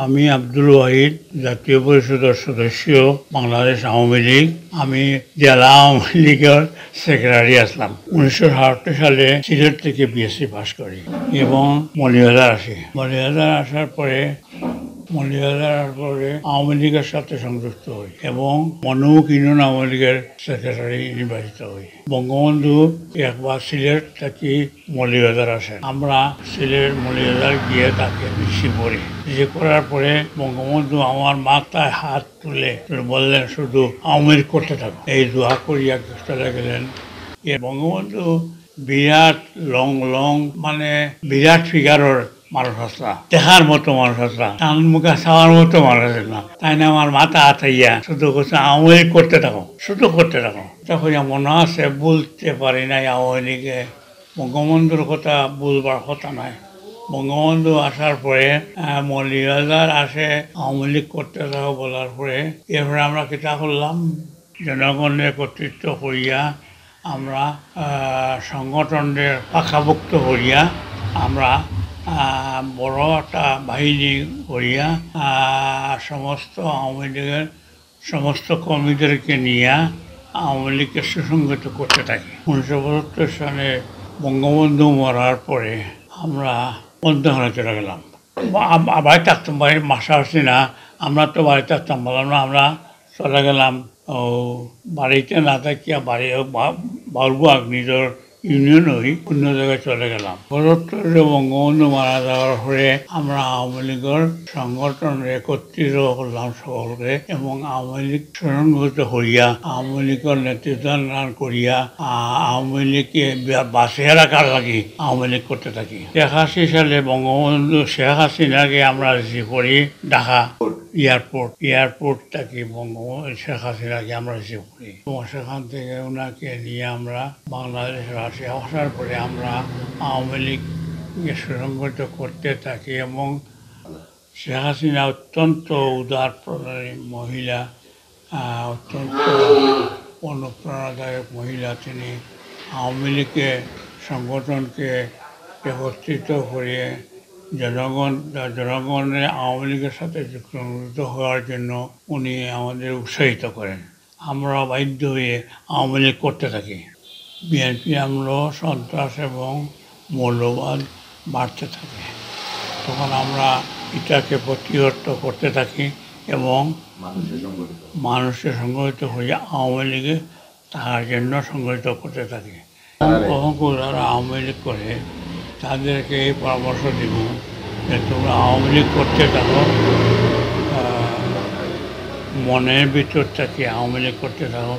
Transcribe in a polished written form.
আমি আব্দুল ওয়াহিদ, জাতীয় পরিষদের সদস্য, বাংলাদেশ আওয়ামী লীগ। আমি জেলা আওয়ামী লীগের সেক্রেটারি আসলাম। 1968 সালে সিলেট থেকে বিএসসি পাস করি এবং মৌলভীবাজার আসি। মৌলভীবাজার আসার পরে আওয়ামী লীগের সাথে সংযুক্ত হই এবং মনমুখ ইউনিয়ন আওয়ামী লীগের সেক্রেটারি নির্বাচিত হই। বঙ্গবন্ধু একবার সিলেট থেকে মৌলভীবাজার আসেন। আমরা সিলেট মৌলভীবাজার গিয়ে তাকে রিসিভ করি। রিসিভ করার পরে বঙ্গবন্ধু আমার মাথায় হাত তুলে বললেন, শুধু আওয়ামী লীগ করতে থাকো। এই দোয়া করিয়া চলে গেলেন। বঙ্গবন্ধু বিরাট লং মানে বিরাট ফিগারের মানুষ আসলা, দেখার মতো মানুষ আসলা, টান মুখা খাওয়ার মতো মানুষ না। তাই না আমার মাথা হাতাইয়া শুধু আওয়ামী লীগ করতে থাকো, শুধু করতে থাকো। তখন মনে আছে বলতে পারি নাই আওয়ামী লীগে। বঙ্গবন্ধুর কথা বলবার কথা নয়। বঙ্গবন্ধু আসার পরে মৌলভীবাজার আসে, আওয়ামী লীগ করতে থাকো বলার পরে এরপরে আমরা কিতা করলাম, জনগণের একত্রিত হইয়া আমরা সংগঠনের পাকাভুক্ত হইয়া আমরা বড় একটা বাহিনী করিয়া সমস্ত আওয়ামী লীগের সমস্ত কর্মীদেরকে নিয়ে আওয়ামী লীগকে সুসংগঠিত করতে থাকি। 1972 সালে বঙ্গবন্ধু মরার পরে আমরা অন্তঃখানে চলে গেলাম। বাড়ি থাকতাম, বাড়ির মাসা আসছি না, আমরা তো বাড়ি থাকতাম বললাম না, আমরা চলে গেলাম বাড়িতে না থাকিয়া বাড়ি বাউরবাগ নিজের ইউনিয়ন হই অন্য জায়গায় চলে গেলাম। ৭৫ বঙ্গবন্ধু মারা যাওয়ার পরে আমরা আওয়ামী লীগের সংগঠন একত্রিত করলাম সকলকে এবং আওয়ামী লীগ সুসংগঠিত হইয়া আওয়ামী লীগের নেতৃত্ব দান করিয়া আওয়ামী লীগকে বাঁচিয়ে রাখার লাগি আওয়ামী লীগ করতে থাকি। ৮১ সালে বঙ্গবন্ধু শেখ হাসিনাকে আমরা রিসিভ করি ঢাকা এয়ারপোর্ট থেকে শেখ হাসিনাকে আমরা রিসিভ করি এবং সেখান থেকে ওনাকে নিয়ে আমরা বাংলাদেশের আসার পরে আমরা আওয়ামী লীগকে সুসংগঠিত করতে থাকি এবং শেখ হাসিনা অত্যন্ত উদার প্রণালী মহিলা, অত্যন্ত অনুপ্রেরণাদায়ক মহিলা। তিনি আওয়ামী লীগের সংগঠনকে একত্রিত করে জনগণের আওয়ামী লীগের সাথে যুক্ত হওয়ার জন্য উনি আমাদের উৎসাহিত করেন। আমরা বাধ্য হয়ে আওয়ামী লীগ করতে থাকি। বিএনপি আমল, সন্ত্রাস এবং মৌলবাদ বাড়তে থাকে। তখন আমরা এটাকে প্রতিহত করতে থাকি এবং মানুষের সংগঠিত হয়ে আওয়ামী লীগে তার জন্য সংগঠিত করতে থাকি। কখন যারা আওয়ামী লীগ করে তাদেরকে এই পরামর্শ দিব যে তোমরা আওয়ামী লীগ করতে থাকো, মনের ভিতর থেকে আওয়ামী লীগ করতে থাকো,